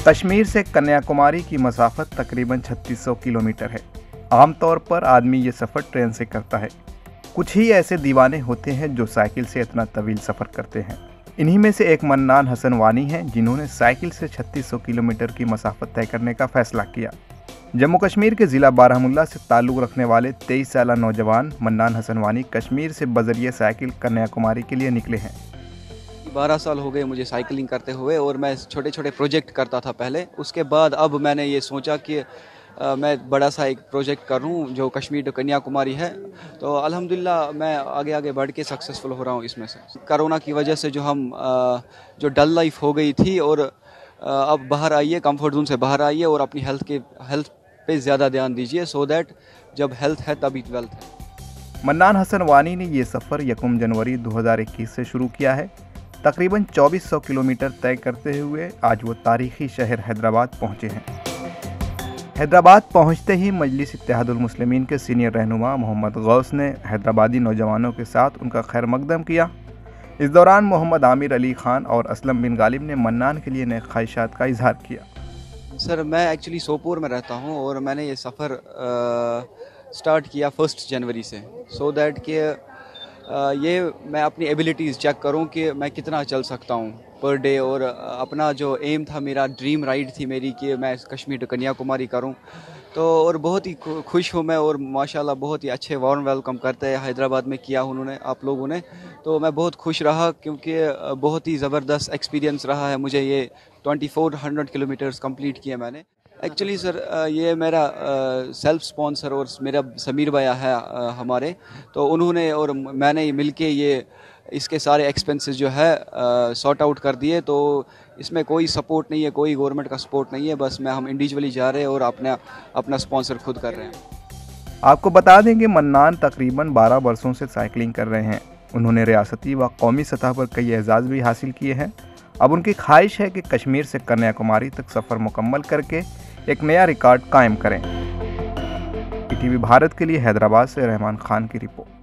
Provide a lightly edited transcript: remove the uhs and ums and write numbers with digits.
कश्मीर से कन्याकुमारी की मसाफत तकरीबन 3600 किलोमीटर है। आमतौर पर आदमी ये सफ़र ट्रेन से करता है। कुछ ही ऐसे दीवाने होते हैं जो साइकिल से इतना तवील सफ़र करते हैं। इन्हीं में से एक मन्नान हसन वानी हैं, जिन्होंने साइकिल से 3600 किलोमीटर की मसाफत तय करने का फैसला किया। जम्मू कश्मीर के ज़िला बारामुल्ला से ताल्लुक़ रखने वाले 23 साला नौजवान मन्नान हसन वानी कश्मीर से बजरिए साइकिल कन्याकुमारी के लिए निकले हैं। 12 साल हो गए मुझे साइकिलिंग करते हुए और मैं छोटे छोटे प्रोजेक्ट करता था पहले। उसके बाद अब मैंने ये सोचा कि मैं बड़ा सा एक प्रोजेक्ट करूं जो कश्मीर टू कन्याकुमारी है। तो अल्हम्दुलिल्लाह मैं आगे आगे बढ़ के सक्सेसफुल हो रहा हूं इसमें से। कोरोना की वजह से जो डल लाइफ हो गई थी और अब बाहर आइए, कंफर्ट जोन से बाहर आइए और अपनी हेल्थ पे ज़्यादा ध्यान दीजिए, सो दैट जब हेल्थ है तभी वेल्थ है। मन्नान हसन वानी ने ये सफ़र 1 जनवरी 2021 से शुरू किया है। तकरीबन 2400 किलोमीटर तय करते हुए आज वो तारीखी शहर हैदराबाद पहुंचे हैं। हैदराबाद पहुंचते ही मजलिस इत्तेहादुल मुस्लिमीन के सीनियर रहनुमा मोहम्मद गौस ने हैदराबादी नौजवानों के साथ उनका खैर मकदम किया। इस दौरान मोहम्मद आमिर अली खान और असलम बिन गालिब ने मन्नान के लिए नए ख्वाहिशात का इजहार किया। सर, मैं एक्चुअली सोपोर में रहता हूँ और मैंने ये सफ़र स्टार्ट किया 1 जनवरी से, सो दैट कि ये मैं अपनी एबिलिटीज़ चेक करूं कि मैं कितना चल सकता हूं पर डे। और अपना जो एम था, मेरा ड्रीम राइड थी मेरी कि मैं कश्मीर टू कन्याकुमारी करूं। तो और बहुत ही खुश हूं मैं, और माशाल्लाह बहुत ही अच्छे वार्म वेलकम करते हैं हैदराबाद में किया उन्होंने, आप लोगों ने। तो मैं बहुत खुश रहा क्योंकि बहुत ही ज़बरदस्त एक्सपीरियंस रहा है मुझे। ये 2400 किलोमीटर्स कंप्लीट किए मैंने। एक्चुअली सर, ये मेरा सेल्फ स्पॉन्सर और मेरा समीर भैया है हमारे, तो उन्होंने और मैंने मिलके ये इसके सारे एक्सपेंसेस जो है सॉर्ट आउट कर दिए। तो इसमें कोई सपोर्ट नहीं है, कोई गवर्नमेंट का सपोर्ट नहीं है, बस हम इंडिविजुअली जा रहे हैं और अपना स्पॉन्सर खुद कर रहे हैं। आपको बता दें कि मन्नान तकरीबन 12 वर्षों से साइकिलिंग कर रहे हैं। उन्होंने रियासती व कौमी सतह पर कई एजाज़ भी हासिल किए हैं। अब उनकी ख्वाहिश है कि कश्मीर से कन्याकुमारी तक सफ़र मुकम्मल करके एक नया रिकॉर्ड कायम करें। ईटीवी भारत के लिए हैदराबाद से रहमान खान की रिपोर्ट।